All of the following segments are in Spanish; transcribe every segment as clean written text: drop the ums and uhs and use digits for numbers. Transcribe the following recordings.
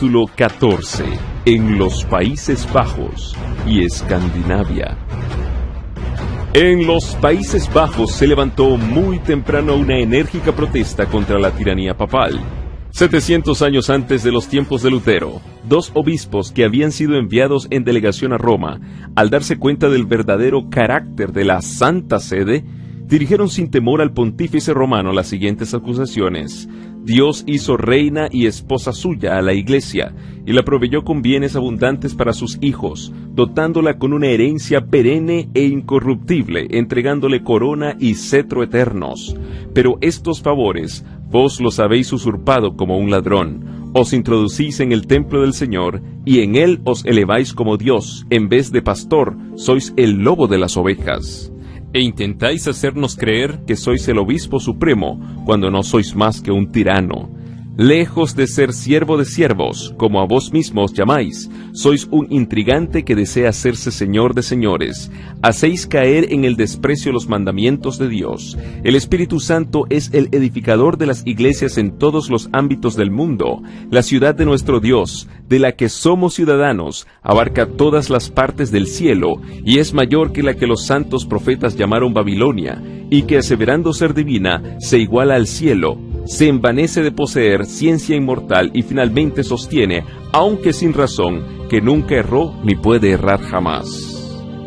Capítulo 14. En los Países Bajos y Escandinavia. En los Países Bajos se levantó muy temprano una enérgica protesta contra la tiranía papal. 700 años antes de los tiempos de Lutero, dos obispos que habían sido enviados en delegación a Roma, al darse cuenta del verdadero carácter de la Santa Sede, dirigieron sin temor al pontífice romano las siguientes acusaciones. Dios hizo reina y esposa suya a la Iglesia, y la proveyó con bienes abundantes para sus hijos, dotándola con una herencia perenne e incorruptible, entregándole corona y cetro eternos. Pero estos favores, vos los habéis usurpado como un ladrón. Os introducís en el templo del Señor, y en él os eleváis como Dios. En vez de pastor, sois el lobo de las ovejas. E intentáis hacernos creer que sois el obispo supremo, cuando no sois más que un tirano. Lejos de ser siervo de siervos, como a vos mismos llamáis, sois un intrigante que desea hacerse señor de señores. Hacéis caer en el desprecio los mandamientos de Dios. El Espíritu Santo es el edificador de las iglesias en todos los ámbitos del mundo. La ciudad de nuestro Dios, de la que somos ciudadanos, abarca todas las partes del cielo, y es mayor que la que los santos profetas llamaron Babilonia, y que aseverando ser divina, se iguala al cielo. Se envanece de poseer ciencia inmortal y finalmente sostiene, aunque sin razón, que nunca erró ni puede errar jamás.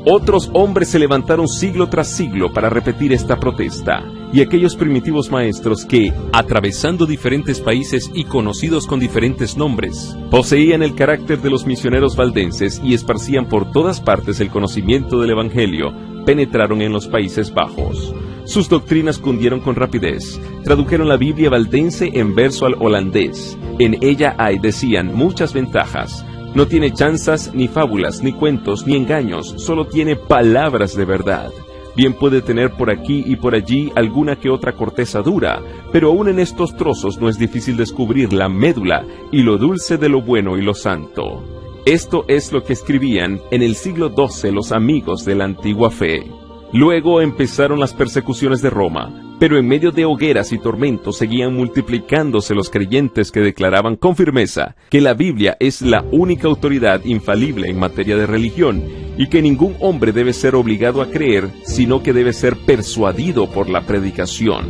Otros hombres se levantaron siglo tras siglo para repetir esta protesta, y aquellos primitivos maestros que, atravesando diferentes países y conocidos con diferentes nombres, poseían el carácter de los misioneros valdenses y esparcían por todas partes el conocimiento del Evangelio, penetraron en los Países Bajos. Sus doctrinas cundieron con rapidez. Tradujeron la Biblia valdense en verso al holandés. En ella hay, decían, muchas ventajas. No tiene chanzas, ni fábulas, ni cuentos, ni engaños, solo tiene palabras de verdad. Bien puede tener por aquí y por allí alguna que otra corteza dura, pero aún en estos trozos no es difícil descubrir la médula y lo dulce de lo bueno y lo santo. Esto es lo que escribían en el siglo XII los amigos de la antigua fe. Luego empezaron las persecuciones de Roma, pero en medio de hogueras y tormentos seguían multiplicándose los creyentes que declaraban con firmeza que la Biblia es la única autoridad infalible en materia de religión y que ningún hombre debe ser obligado a creer, sino que debe ser persuadido por la predicación.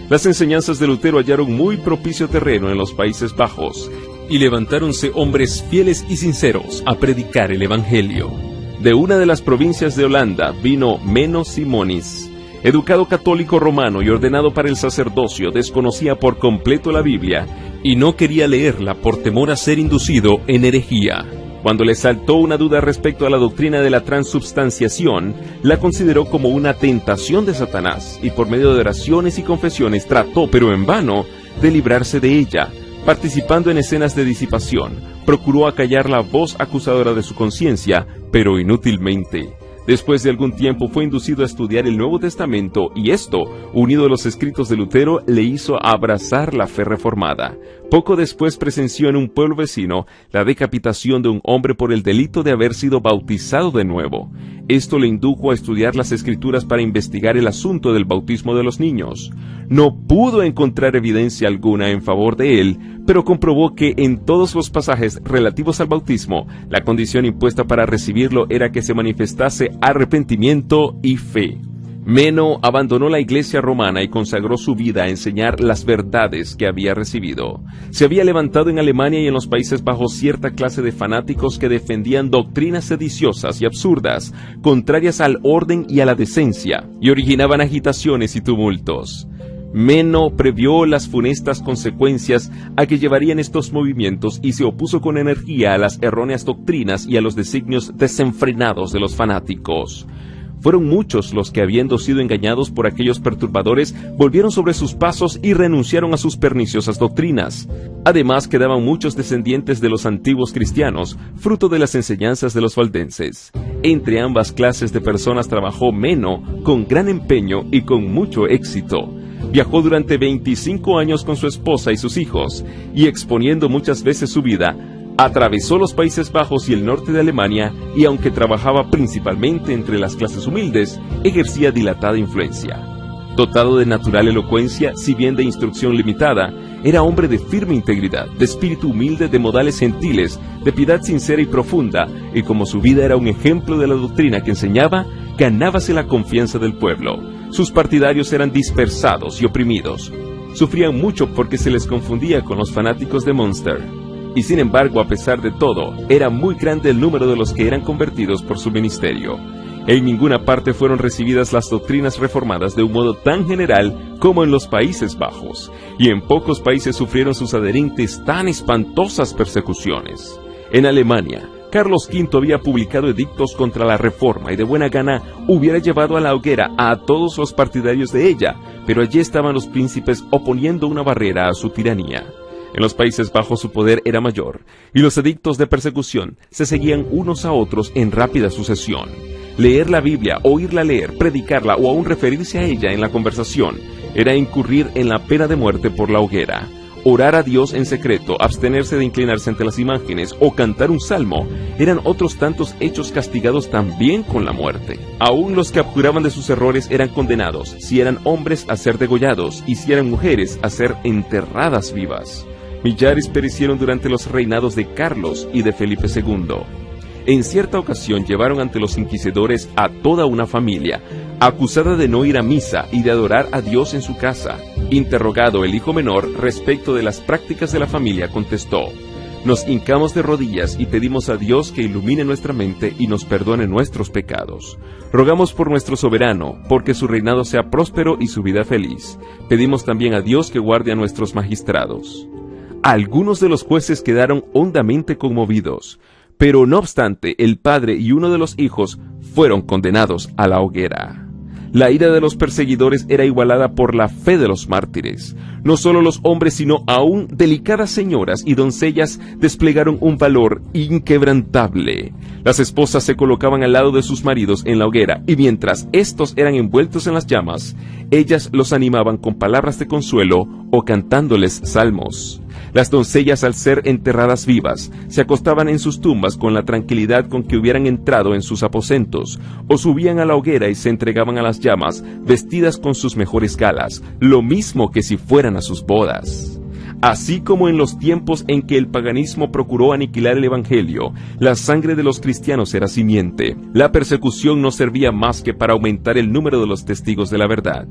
Las enseñanzas de Lutero hallaron muy propicio terreno en los Países Bajos y levantáronse hombres fieles y sinceros a predicar el Evangelio. De una de las provincias de Holanda vino Menno Simoniz. Educado católico romano y ordenado para el sacerdocio, desconocía por completo la Biblia y no quería leerla por temor a ser inducido en herejía. Cuando le saltó una duda respecto a la doctrina de la transubstanciación, la consideró como una tentación de Satanás y por medio de oraciones y confesiones trató, pero en vano, de librarse de ella. Participando en escenas de disipación, procuró acallar la voz acusadora de su conciencia, pero inútilmente. Después de algún tiempo fue inducido a estudiar el Nuevo Testamento y esto, unido a los escritos de Lutero, le hizo abrazar la fe reformada. Poco después presenció en un pueblo vecino la decapitación de un hombre por el delito de haber sido bautizado de nuevo. Esto le indujo a estudiar las Escrituras para investigar el asunto del bautismo de los niños. No pudo encontrar evidencia alguna en favor de él, pero comprobó que en todos los pasajes relativos al bautismo, la condición impuesta para recibirlo era que se manifestase arrepentimiento y fe. Menno abandonó la iglesia romana y consagró su vida a enseñar las verdades que había recibido. Se había levantado en Alemania y en los Países Bajos cierta clase de fanáticos que defendían doctrinas sediciosas y absurdas, contrarias al orden y a la decencia, y originaban agitaciones y tumultos. Menno previó las funestas consecuencias a que llevarían estos movimientos y se opuso con energía a las erróneas doctrinas y a los designios desenfrenados de los fanáticos. Fueron muchos los que, habiendo sido engañados por aquellos perturbadores, volvieron sobre sus pasos y renunciaron a sus perniciosas doctrinas. Además, quedaban muchos descendientes de los antiguos cristianos, fruto de las enseñanzas de los valdenses. Entre ambas clases de personas trabajó Menno con gran empeño y con mucho éxito. Viajó durante 25 años con su esposa y sus hijos, y exponiendo muchas veces su vida, atravesó los Países Bajos y el norte de Alemania, y aunque trabajaba principalmente entre las clases humildes, ejercía dilatada influencia. Dotado de natural elocuencia, si bien de instrucción limitada, Era hombre de firme integridad, de espíritu humilde, de modales gentiles, de piedad sincera y profunda, y como su vida era un ejemplo de la doctrina que enseñaba, ganábase la confianza del pueblo. Sus partidarios eran dispersados y oprimidos. Sufrían mucho porque se les confundía con los fanáticos de Münster. Y sin embargo, a pesar de todo, era muy grande el número de los que eran convertidos por su ministerio. En ninguna parte fueron recibidas las doctrinas reformadas de un modo tan general como en los Países Bajos, y en pocos países sufrieron sus adherentes tan espantosas persecuciones. En Alemania, Carlos V había publicado edictos contra la reforma y de buena gana hubiera llevado a la hoguera a todos los partidarios de ella, pero allí estaban los príncipes oponiendo una barrera a su tiranía. En los Países Bajos su poder era mayor, y los edictos de persecución se seguían unos a otros en rápida sucesión. Leer la Biblia, oírla leer, predicarla o aún referirse a ella en la conversación era incurrir en la pena de muerte por la hoguera. Orar a Dios en secreto, abstenerse de inclinarse ante las imágenes o cantar un salmo eran otros tantos hechos castigados también con la muerte. Aún los que abjuraban de sus errores eran condenados, si eran hombres a ser degollados y si eran mujeres a ser enterradas vivas. Millares perecieron durante los reinados de Carlos y de Felipe II. En cierta ocasión llevaron ante los inquisidores a toda una familia, acusada de no ir a misa y de adorar a Dios en su casa. Interrogado el hijo menor respecto de las prácticas de la familia, contestó: «Nos hincamos de rodillas y pedimos a Dios que ilumine nuestra mente y nos perdone nuestros pecados. Rogamos por nuestro soberano, porque su reinado sea próspero y su vida feliz. Pedimos también a Dios que guarde a nuestros magistrados». Algunos de los jueces quedaron hondamente conmovidos, pero no obstante, el padre y uno de los hijos fueron condenados a la hoguera. La ira de los perseguidores era igualada por la fe de los mártires. No solo los hombres, sino aún delicadas señoras y doncellas desplegaron un valor inquebrantable. Las esposas se colocaban al lado de sus maridos en la hoguera, y mientras éstos eran envueltos en las llamas, ellas los animaban con palabras de consuelo o cantándoles salmos. Las doncellas, al ser enterradas vivas, se acostaban en sus tumbas con la tranquilidad con que hubieran entrado en sus aposentos, o subían a la hoguera y se entregaban a las llamas, vestidas con sus mejores galas, lo mismo que si fueran a sus bodas. Así como en los tiempos en que el paganismo procuró aniquilar el Evangelio, la sangre de los cristianos era simiente. La persecución no servía más que para aumentar el número de los testigos de la verdad.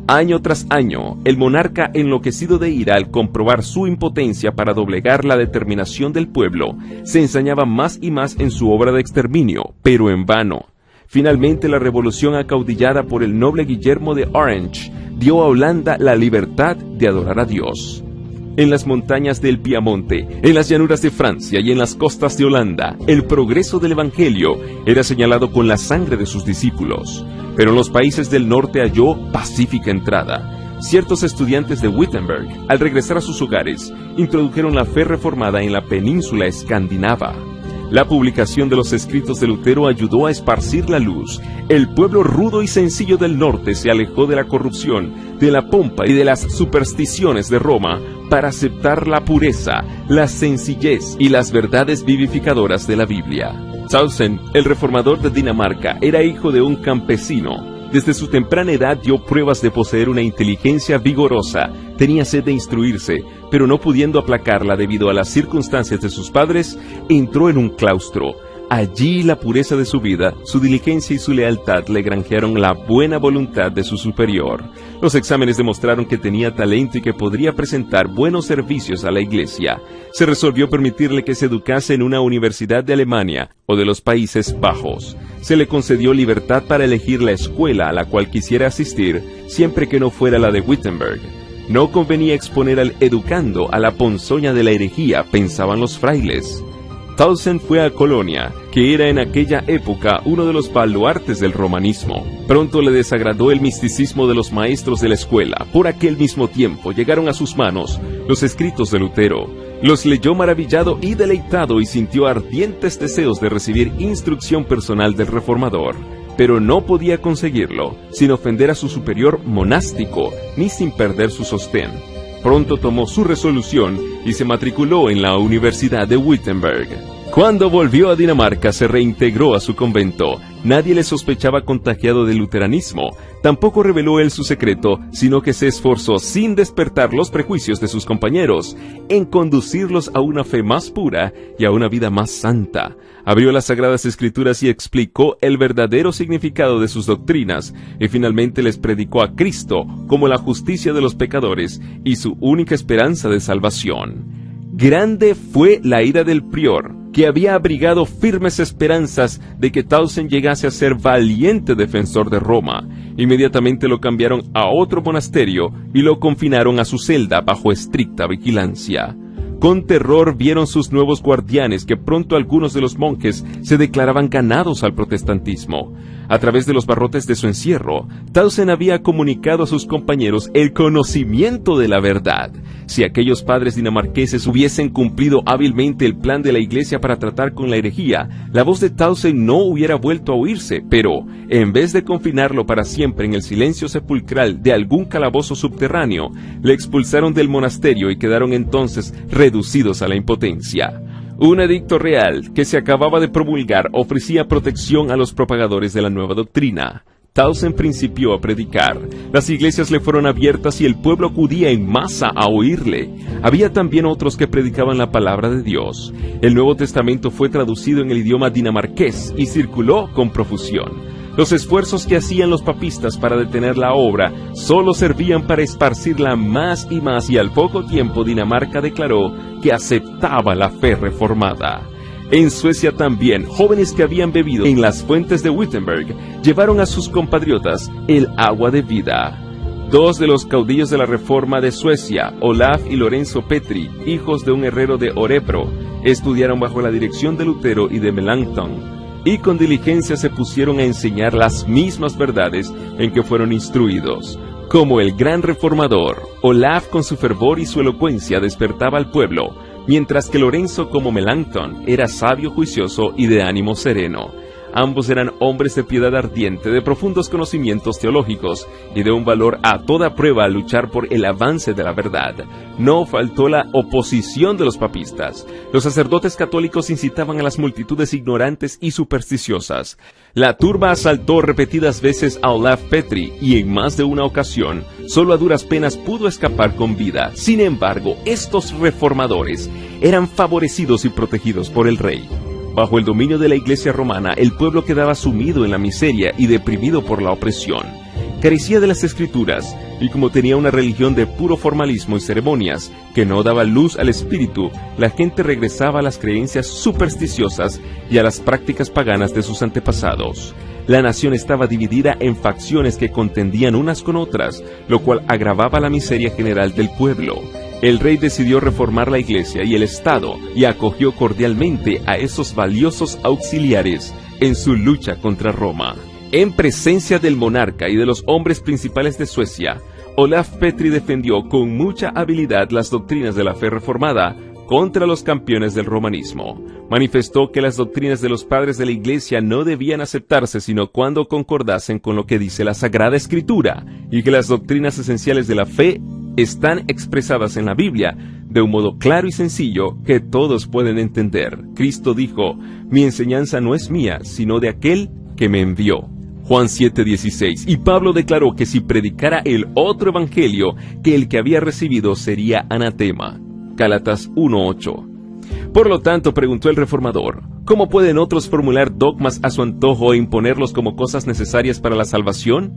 Año tras año, el monarca, enloquecido de ira al comprobar su impotencia para doblegar la determinación del pueblo, se ensañaba más y más en su obra de exterminio, pero en vano. Finalmente, la revolución acaudillada por el noble Guillermo de Orange dio a Holanda la libertad de adorar a Dios. En las montañas del Piamonte, en las llanuras de Francia y en las costas de Holanda, el progreso del Evangelio era señalado con la sangre de sus discípulos. Pero en los países del norte halló pacífica entrada. Ciertos estudiantes de Wittenberg, al regresar a sus hogares, introdujeron la fe reformada en la península escandinava. La publicación de los escritos de Lutero ayudó a esparcir la luz. El pueblo rudo y sencillo del norte se alejó de la corrupción, de la pompa y de las supersticiones de Roma para aceptar la pureza, la sencillez y las verdades vivificadoras de la Biblia. Tausen, el reformador de Dinamarca, era hijo de un campesino. Desde su temprana edad dio pruebas de poseer una inteligencia vigorosa. Tenía sed de instruirse, pero no pudiendo aplacarla debido a las circunstancias de sus padres, entró en un claustro. Allí la pureza de su vida, su diligencia y su lealtad le granjearon la buena voluntad de su superior. Los exámenes demostraron que tenía talento y que podría presentar buenos servicios a la iglesia. Se resolvió permitirle que se educase en una universidad de Alemania o de los Países Bajos. Se le concedió libertad para elegir la escuela a la cual quisiera asistir, siempre que no fuera la de Wittenberg. No convenía exponer al educando a la ponzoña de la herejía, pensaban los frailes. Tausen fue a Colonia, que era en aquella época uno de los baluartes del romanismo. Pronto le desagradó el misticismo de los maestros de la escuela. Por aquel mismo tiempo llegaron a sus manos los escritos de Lutero. Los leyó maravillado y deleitado y sintió ardientes deseos de recibir instrucción personal del reformador. Pero no podía conseguirlo sin ofender a su superior monástico ni sin perder su sostén. Pronto tomó su resolución y se matriculó en la Universidad de Wittenberg. Cuando volvió a Dinamarca, se reintegró a su convento. Nadie le sospechaba contagiado de luteranismo. Tampoco reveló él su secreto, sino que se esforzó, sin despertar los prejuicios de sus compañeros, en conducirlos a una fe más pura y a una vida más santa. Abrió las Sagradas Escrituras y explicó el verdadero significado de sus doctrinas, y finalmente les predicó a Cristo como la justicia de los pecadores y su única esperanza de salvación. Grande fue la ira del prior, que había abrigado firmes esperanzas de que Tausen llegase a ser valiente defensor de Roma. Inmediatamente lo cambiaron a otro monasterio y lo confinaron a su celda bajo estricta vigilancia. Con terror vieron sus nuevos guardianes que pronto algunos de los monjes se declaraban ganados al protestantismo. A través de los barrotes de su encierro, Tausen había comunicado a sus compañeros el conocimiento de la verdad. Si aquellos padres dinamarqueses hubiesen cumplido hábilmente el plan de la Iglesia para tratar con la herejía, la voz de Tausen no hubiera vuelto a oírse, pero, en vez de confinarlo para siempre en el silencio sepulcral de algún calabozo subterráneo, le expulsaron del monasterio y quedaron entonces reducidos a la impotencia. Un edicto real que se acababa de promulgar ofrecía protección a los propagadores de la nueva doctrina. Tausen principió a predicar. Las iglesias le fueron abiertas y el pueblo acudía en masa a oírle. Había también otros que predicaban la palabra de Dios. El Nuevo Testamento fue traducido en el idioma dinamarqués y circuló con profusión. Los esfuerzos que hacían los papistas para detener la obra solo servían para esparcirla más y más, y al poco tiempo Dinamarca declaró que aceptaba la fe reformada. En Suecia también, jóvenes que habían bebido en las fuentes de Wittenberg llevaron a sus compatriotas el agua de vida. Dos de los caudillos de la Reforma de Suecia, Olaf y Lorenzo Petri, hijos de un herrero de Örebro, estudiaron bajo la dirección de Lutero y de Melanchthon, y con diligencia se pusieron a enseñar las mismas verdades en que fueron instruidos. Como el gran reformador, Olaf con su fervor y su elocuencia despertaba al pueblo, mientras que Lorenzo como Melanchthon era sabio, juicioso y de ánimo sereno. Ambos eran hombres de piedad ardiente, de profundos conocimientos teológicos y de un valor a toda prueba al luchar por el avance de la verdad. No faltó la oposición de los papistas. Los sacerdotes católicos incitaban a las multitudes ignorantes y supersticiosas. La turba asaltó repetidas veces a Olaf Petri y en más de una ocasión, solo a duras penas pudo escapar con vida. Sin embargo, estos reformadores eran favorecidos y protegidos por el rey. Bajo el dominio de la Iglesia romana, el pueblo quedaba sumido en la miseria y deprimido por la opresión. Carecía de las Escrituras, y como tenía una religión de puro formalismo y ceremonias que no daba luz al espíritu, la gente regresaba a las creencias supersticiosas y a las prácticas paganas de sus antepasados. La nación estaba dividida en facciones que contendían unas con otras, lo cual agravaba la miseria general del pueblo. El rey decidió reformar la Iglesia y el Estado y acogió cordialmente a esos valiosos auxiliares en su lucha contra Roma. En presencia del monarca y de los hombres principales de Suecia, Olaf Petri defendió con mucha habilidad las doctrinas de la fe reformada contra los campeones del romanismo. Manifestó que las doctrinas de los padres de la Iglesia no debían aceptarse sino cuando concordasen con lo que dice la Sagrada Escritura, y que las doctrinas esenciales de la fe están expresadas en la Biblia de un modo claro y sencillo que todos pueden entender. Cristo dijo: «Mi enseñanza no es mía, sino de aquel que me envió». Juan 7:16. Y Pablo declaró que si predicara el otro evangelio que el que había recibido sería anatema. Gálatas 1:8. Por lo tanto, preguntó el reformador, ¿cómo pueden otros formular dogmas a su antojo e imponerlos como cosas necesarias para la salvación?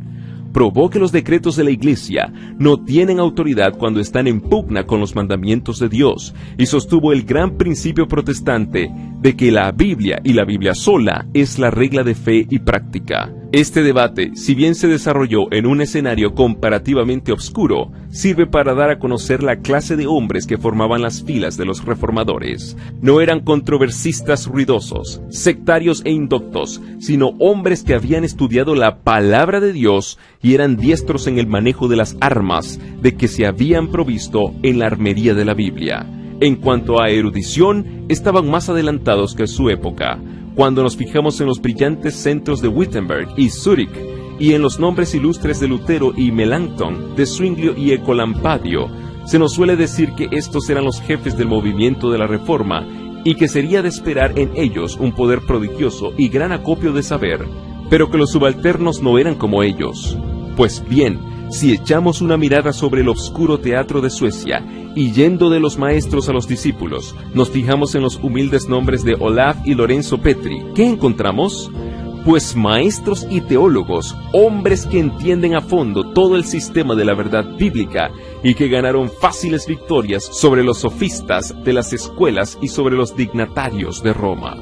Probó que los decretos de la Iglesia no tienen autoridad cuando están en pugna con los mandamientos de Dios, y sostuvo el gran principio protestante de que la Biblia y la Biblia sola es la regla de fe y práctica. Este debate, si bien se desarrolló en un escenario comparativamente obscuro, sirve para dar a conocer la clase de hombres que formaban las filas de los reformadores. No eran controversistas ruidosos, sectarios e indoctos, sino hombres que habían estudiado la palabra de Dios y eran diestros en el manejo de las armas de que se habían provisto en la armería de la Biblia. En cuanto a erudición, estaban más adelantados que su época. Cuando nos fijamos en los brillantes centros de Wittenberg y Zúrich, y en los nombres ilustres de Lutero y Melanchthon, de Zwinglio y Ecolampadio, se nos suele decir que estos eran los jefes del movimiento de la Reforma y que sería de esperar en ellos un poder prodigioso y gran acopio de saber, pero que los subalternos no eran como ellos. Pues bien, si echamos una mirada sobre el obscuro teatro de Suecia, y yendo de los maestros a los discípulos, nos fijamos en los humildes nombres de Olaf y Lorenzo Petri, ¿qué encontramos? Pues maestros y teólogos, hombres que entienden a fondo todo el sistema de la verdad bíblica y que ganaron fáciles victorias sobre los sofistas de las escuelas y sobre los dignatarios de Roma.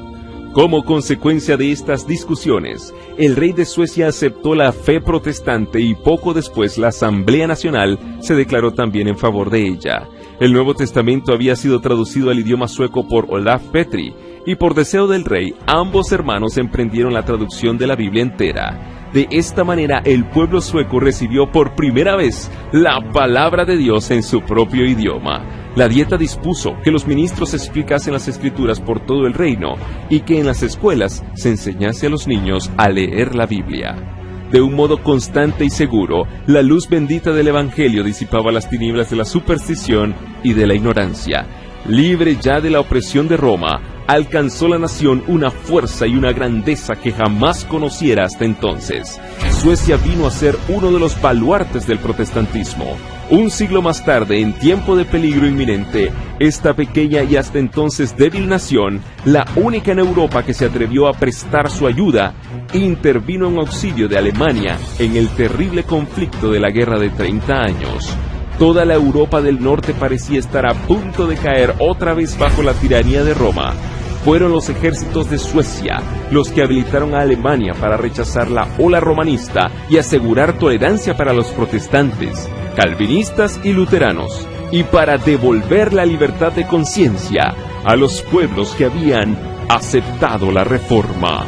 Como consecuencia de estas discusiones, el rey de Suecia aceptó la fe protestante y poco después la Asamblea Nacional se declaró también en favor de ella. El Nuevo Testamento había sido traducido al idioma sueco por Olaf Petri, y por deseo del rey, ambos hermanos emprendieron la traducción de la Biblia entera. De esta manera, el pueblo sueco recibió por primera vez la palabra de Dios en su propio idioma. La Dieta dispuso que los ministros explicasen las Escrituras por todo el reino y que en las escuelas se enseñase a los niños a leer la Biblia. De un modo constante y seguro, la luz bendita del Evangelio disipaba las tinieblas de la superstición y de la ignorancia. Libre ya de la opresión de Roma, alcanzó la nación una fuerza y una grandeza que jamás conociera hasta entonces. Suecia vino a ser uno de los baluartes del protestantismo. Un siglo más tarde, en tiempo de peligro inminente, esta pequeña y hasta entonces débil nación, la única en Europa que se atrevió a prestar su ayuda, intervino en auxilio de Alemania en el terrible conflicto de la Guerra de 30 años. Toda la Europa del Norte parecía estar a punto de caer otra vez bajo la tiranía de Roma. Fueron los ejércitos de Suecia los que habilitaron a Alemania para rechazar la ola romanista y asegurar tolerancia para los protestantes, calvinistas y luteranos, y para devolver la libertad de conciencia a los pueblos que habían aceptado la reforma.